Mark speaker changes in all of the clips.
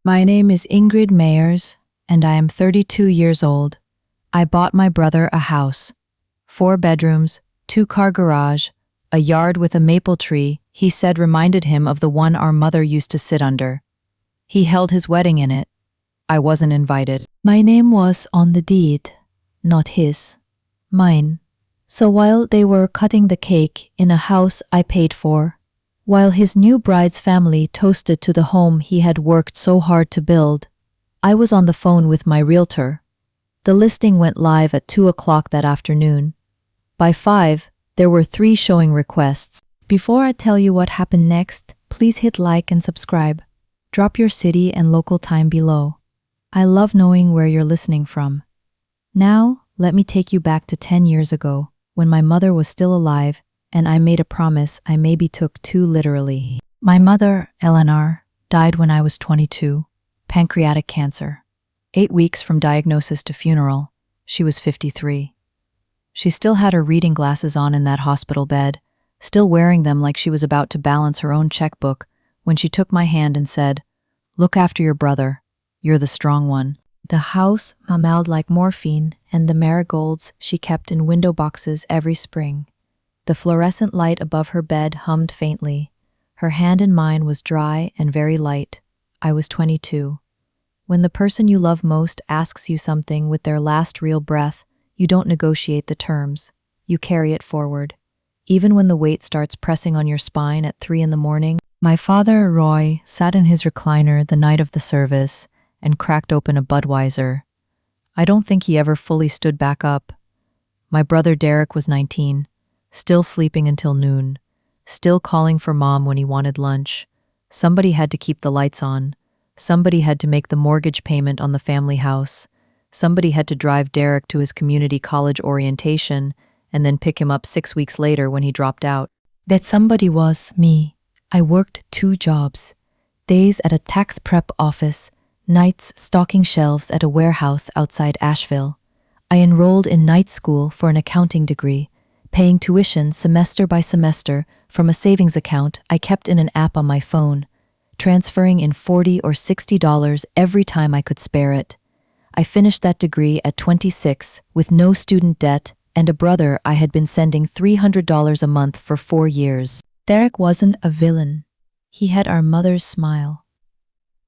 Speaker 1: My name is Ingrid Mayers, and I am 32 years old. I bought my brother a house. 4 bedrooms, 2-car garage, a yard with a maple tree he said reminded him of the one our mother used to sit under. He held his wedding in it. I wasn't invited. My name was on the deed, not his. Mine. So while they were cutting the cake in a house I paid for, while his new bride's family toasted to the home he had worked so hard to build, I was on the phone with my realtor. The listing went live at 2 o'clock that afternoon. By 5, there were 3 showing requests. Before I tell you what happened next, please hit like and subscribe. Drop your city and local time below. I love knowing where you're listening from. Now, let me take you back to 10 years ago, when my mother was still alive, and I made a promise I maybe took too literally. My mother, Eleanor, died when I was 22, pancreatic cancer. 8 weeks from diagnosis to funeral, she was 53. She still had her reading glasses on in that hospital bed, still wearing them like she was about to balance her own checkbook, when she took my hand and said, "Look after your brother. You're the strong one." The house smelled like morphine, and the marigolds she kept in window boxes every spring. The fluorescent light above her bed hummed faintly. Her hand in mine was dry and very light. I was 22. When the person you love most asks you something with their last real breath, you don't negotiate the terms. You carry it forward. Even when the weight starts pressing on your spine at 3 in the morning, my father, Roy, sat in his recliner the night of the service and cracked open a Budweiser. I don't think he ever fully stood back up. My brother Derek was 19, still sleeping until noon, still calling for Mom when he wanted lunch. Somebody had to keep the lights on. Somebody had to make the mortgage payment on the family house. Somebody had to drive Derek to his community college orientation and then pick him up 6 weeks later when he dropped out. That somebody was me. I worked 2 jobs. Days at a tax prep office, nights stocking shelves at a warehouse outside Asheville. I enrolled in night school for an accounting degree, paying tuition semester by semester from a savings account I kept in an app on my phone, transferring in $40 or $60 every time I could spare it. I finished that degree at 26 with no student debt and a brother I had been sending $300 a month for 4 years. Derek wasn't a villain. He had our mother's smile.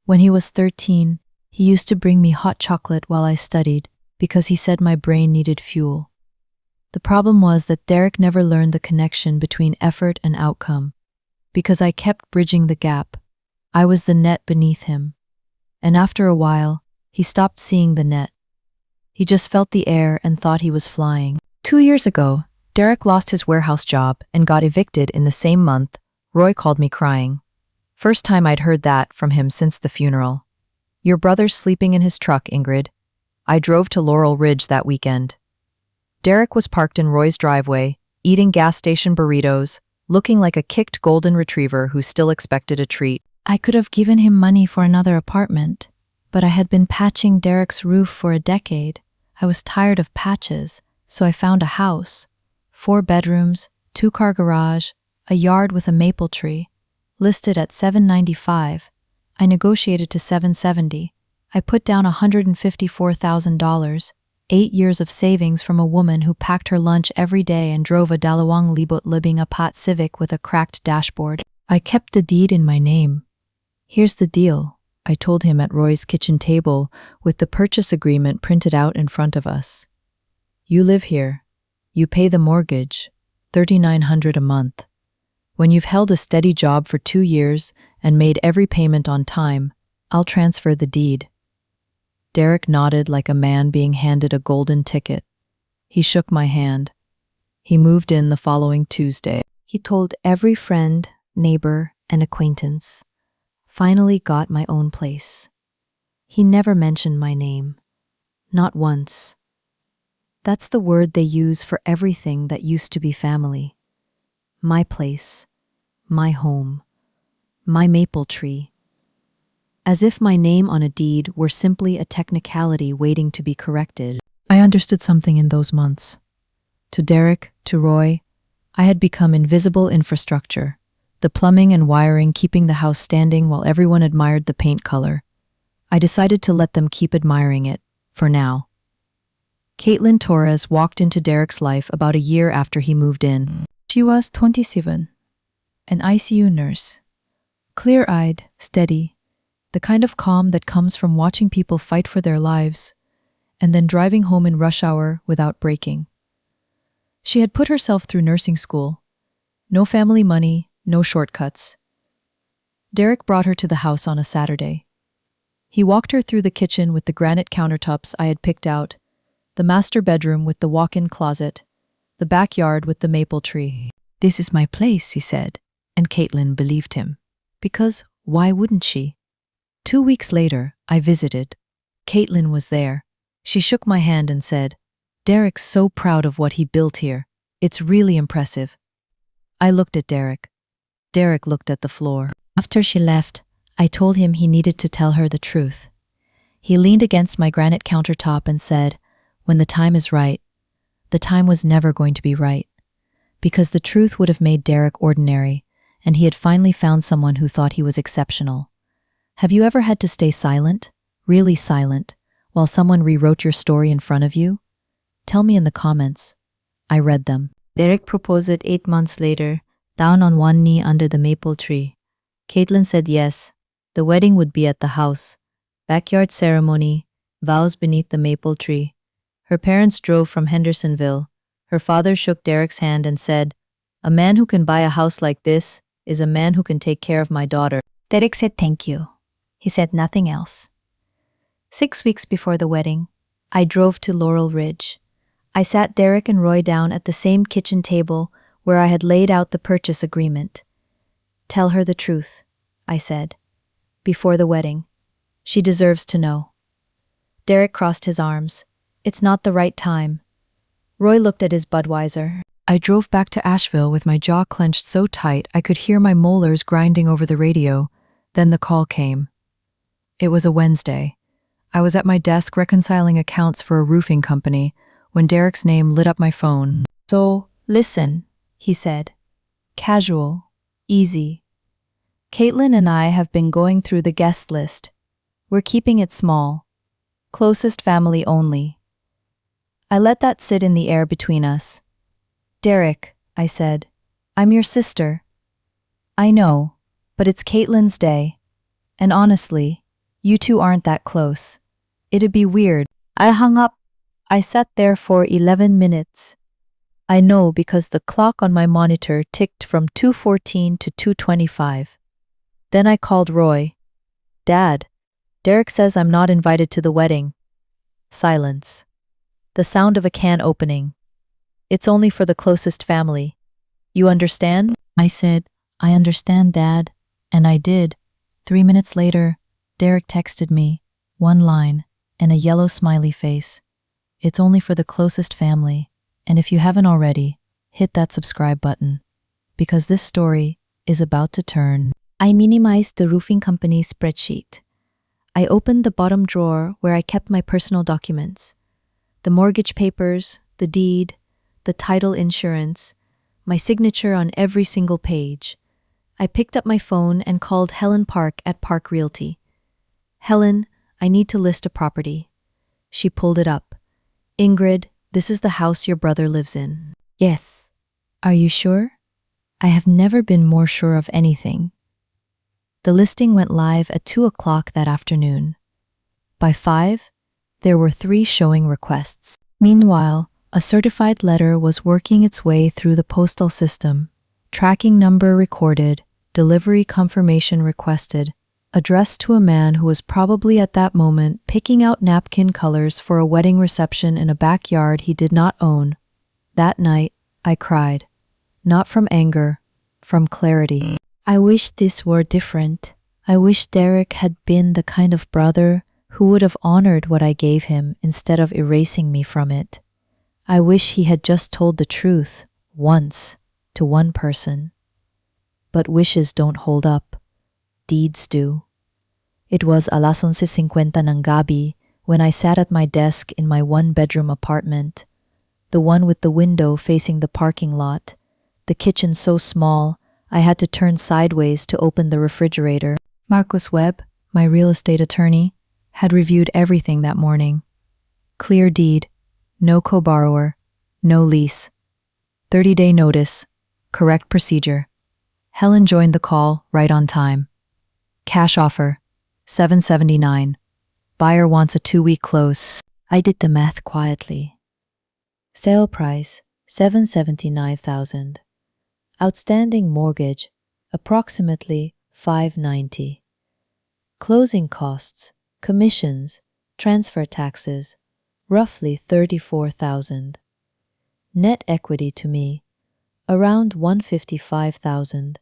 Speaker 1: When he was 13, he used to bring me hot chocolate while I studied because he said my brain needed fuel. The problem was that Derek never learned the connection between effort and outcome. Because I kept bridging the gap, I was the net beneath him. And after a while, he stopped seeing the net. He just felt the air and thought he was flying. 2 years ago, Derek lost his warehouse job and got evicted in the same month. Roy called me crying. First time I'd heard that from him since the funeral. "Your brother's sleeping in his truck, Ingrid." I drove to Laurel Ridge that weekend. Derek was parked in Roy's driveway, eating gas station burritos, looking like a kicked golden retriever who still expected a treat. I could have given him money for another apartment, but I had been patching Derek's roof for a decade. I was tired of patches, so I found a house. 4 bedrooms, 2-car garage, a yard with a maple tree. Listed at $795. I negotiated to $770. I put down $154,000, 8 years of savings from a woman who packed her lunch every day and drove a Dalawang Libot Libing a Pat Civic with a cracked dashboard. I kept the deed in my name. "Here's the deal," I told him at Roy's kitchen table with the purchase agreement printed out in front of us. "You live here. You pay the mortgage, $3,900 a month. When you've held a steady job for 2 years and made every payment on time, I'll transfer the deed." Derek nodded like a man being handed a golden ticket. He shook my hand. He moved in the following Tuesday. He told every friend, neighbor, and acquaintance. Finally got my own place. He never mentioned my name. Not once. That's the word they use for everything that used to be family. My place. My home. My maple tree. As if my name on a deed were simply a technicality waiting to be corrected. I understood something in those months. To Derek, to Roy, I had become invisible infrastructure, the plumbing and wiring keeping the house standing while everyone admired the paint color. I decided to let them keep admiring it, for now. Caitlin Torres walked into Derek's life about a year after he moved in. She was 27, an ICU nurse. Clear-eyed, steady, the kind of calm that comes from watching people fight for their lives and then driving home in rush hour without breaking. She had put herself through nursing school. No family money, no shortcuts. Derek brought her to the house on a Saturday. He walked her through the kitchen with the granite countertops I had picked out, the master bedroom with the walk-in closet, the backyard with the maple tree. "This is my place," he said, and Caitlin believed him. Because why wouldn't she? 2 weeks later, I visited. Caitlin was there. She shook my hand and said, "Derek's so proud of what he built here. It's really impressive." I looked at Derek. Derek looked at the floor. After she left, I told him he needed to tell her the truth. He leaned against my granite countertop and said, "When the time is right." The time was never going to be right, because the truth would have made Derek ordinary, and he had finally found someone who thought he was exceptional. Have you ever had to stay silent, really silent, while someone rewrote your story in front of you? Tell me in the comments. I read them. Derek proposed 8 months later, down on one knee under the maple tree. Caitlin said yes. The wedding would be at the house. Backyard ceremony, vows beneath the maple tree. Her parents drove from Hendersonville. Her father shook Derek's hand and said, "A man who can buy a house like this is a man who can take care of my daughter." Derek said thank you. He said nothing else. 6 weeks before the wedding, I drove to Laurel Ridge. I sat Derek and Roy down at the same kitchen table where I had laid out the purchase agreement. "Tell her the truth," I said, "before the wedding. She deserves to know." Derek crossed his arms. "It's not the right time." Roy looked at his Budweiser. I drove back to Asheville with my jaw clenched so tight I could hear my molars grinding over the radio. Then the call came. It was a Wednesday. I was at my desk reconciling accounts for a roofing company when Derek's name lit up my phone. "So, listen," he said. Casual, easy. "Caitlin and I have been going through the guest list. We're keeping it small. Closest family only." I let that sit in the air between us. "Derek," I said, "I'm your sister." "I know, but it's Caitlin's day. And honestly, you two aren't that close. It'd be weird." I hung up. I sat there for 11 minutes. I know because the clock on my monitor ticked from 2:14 to 2:25. Then I called Roy. "Dad, Derek says I'm not invited to the wedding." Silence. The sound of a can opening. "It's only for the closest family. You understand?" I said, "I understand, Dad." And I did. 3 minutes later, Derek texted me, one line, and a yellow smiley face. "It's only for the closest family, and if you haven't already, hit that subscribe button, because this story is about to turn." I minimized the roofing company's spreadsheet. I opened the bottom drawer where I kept my personal documents. The mortgage papers, the deed, the title insurance, my signature on every single page. I picked up my phone and called Helen Park at Park Realty. "Helen, I need to list a property." She pulled it up. "Ingrid, this is the house your brother lives in." "Yes." "Are you sure?" I have never been more sure of anything. The listing went live at 2 o'clock that afternoon. By 5, there were 3 showing requests. Meanwhile, a certified letter was working its way through the postal system. Tracking number recorded, delivery confirmation requested, addressed to a man who was probably at that moment picking out napkin colors for a wedding reception in a backyard he did not own. That night, I cried. Not from anger, from clarity. I wish this were different. I wish Derek had been the kind of brother who would have honored what I gave him instead of erasing me from it. I wish he had just told the truth, once, to one person. But wishes don't hold up. Deeds do. It was alas 11:50 ng gabi when I sat at my desk in my one-bedroom apartment, the one with the window facing the parking lot, the kitchen so small I had to turn sideways to open the refrigerator. Marcus Webb, my real estate attorney, had reviewed everything that morning. Clear deed, no co-borrower, no lease. 30-day notice, correct procedure. Helen joined the call right on time. Cash offer, $779. Buyer wants a 2-week close. I did the math quietly. Sale price, $779,000. Outstanding mortgage, approximately $590. Closing costs, commissions, transfer taxes, roughly $34,000. Net equity to me, around $155,000.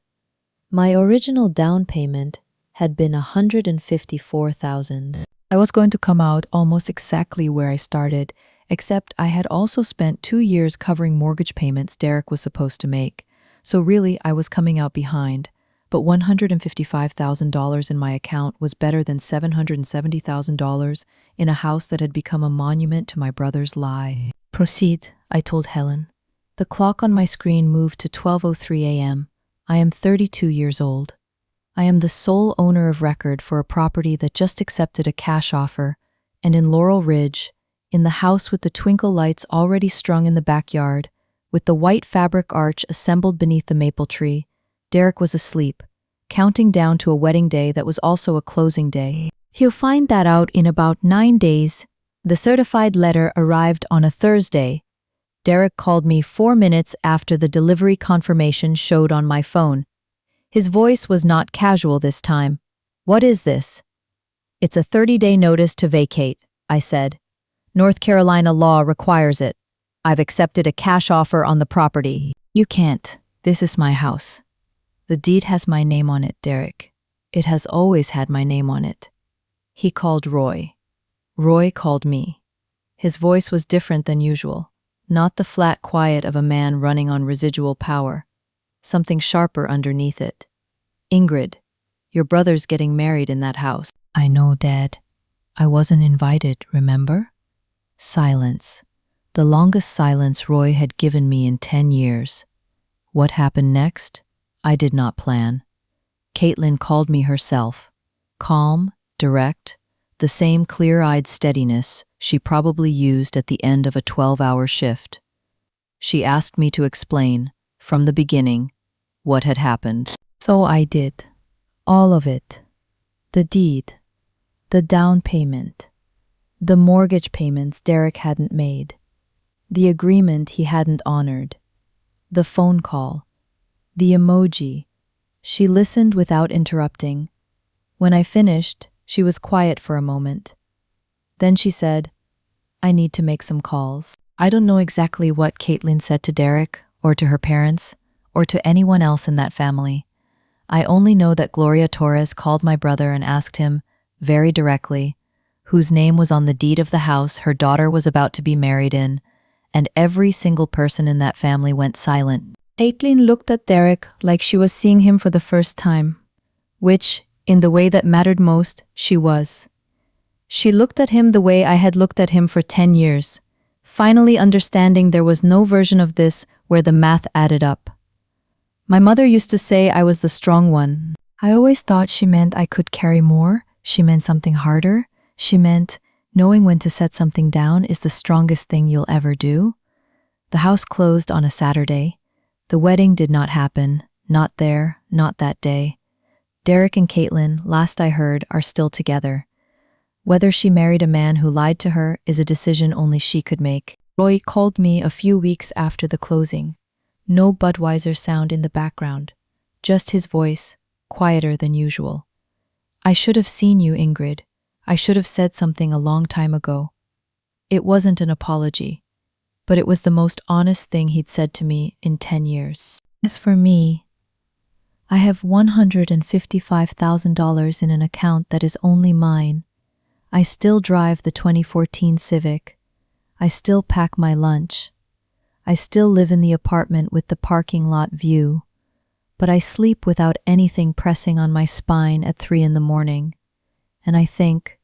Speaker 1: My original down payment had been $154,000. I was going to come out almost exactly where I started, except I had also spent 2 years covering mortgage payments Derek was supposed to make. So really, I was coming out behind. But $155,000 in my account was better than $770,000 in a house that had become a monument to my brother's lie. Proceed, I told Helen. The clock on my screen moved to 12:03 a.m. I am 32 years old. I am the sole owner of record for a property that just accepted a cash offer, and in Laurel Ridge, in the house with the twinkle lights already strung in the backyard, with the white fabric arch assembled beneath the maple tree, Derek was asleep, counting down to a wedding day that was also a closing day. He'll find that out in about 9 days. The certified letter arrived on a Thursday. Derek called me 4 minutes after the delivery confirmation showed on my phone. His voice was not casual this time. What is this? It's a 30-day notice to vacate, I said. North Carolina law requires it. I've accepted a cash offer on the property. You can't. This is my house. The deed has my name on it, Derek. It has always had my name on it. He called Roy. Roy called me. His voice was different than usual, not the flat quiet of a man running on residual power. Something sharper underneath it. Ingrid, your brother's getting married in that house. I know, Dad. I wasn't invited, remember? Silence. The longest silence Roy had given me in 10 years. What happened next? I did not plan. Caitlin called me herself. Calm, direct, the same clear-eyed steadiness she probably used at the end of a 12-hour shift. She asked me to explain, from the beginning, what had happened. So I did. All of it. The deed. The down payment. The mortgage payments Derek hadn't made. The agreement he hadn't honored. The phone call. The emoji. She listened without interrupting. When I finished, she was quiet for a moment. Then she said, I need to make some calls. I don't know exactly what Caitlin said to Derek, or to her parents, or to anyone else in that family. I only know that Gloria Torres called my brother and asked him, very directly, whose name was on the deed of the house her daughter was about to be married in, and every single person in that family went silent. Caitlin looked at Derek like she was seeing him for the first time, which, in the way that mattered most, she was. She looked at him the way I had looked at him for 10 years, finally understanding there was no version of this where the math added up. My mother used to say I was the strong one. I always thought she meant I could carry more, she meant something harder, she meant knowing when to set something down is the strongest thing you'll ever do. The house closed on a Saturday. The wedding did not happen, not there, not that day. Derek and Caitlin, last I heard, are still together. Whether she married a man who lied to her is a decision only she could make. Roy called me a few weeks after the closing. No Budweiser sound in the background, just his voice, quieter than usual. I should have seen you, Ingrid. I should have said something a long time ago. It wasn't an apology, but it was the most honest thing he'd said to me in 10 years. As for me, I have $155,000 in an account that is only mine. I still drive the 2014 Civic. I still pack my lunch. I still live in the apartment with the parking lot view, but I sleep without anything pressing on my spine at 3 in the morning. And I think,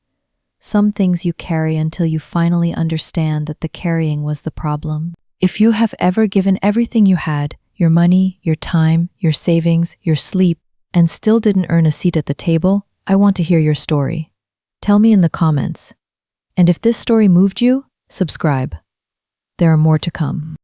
Speaker 1: some things you carry until you finally understand that the carrying was the problem. If you have ever given everything you had, your money, your time, your savings, your sleep, and still didn't earn a seat at the table, I want to hear your story. Tell me in the comments. And if this story moved you, subscribe. There are more to come.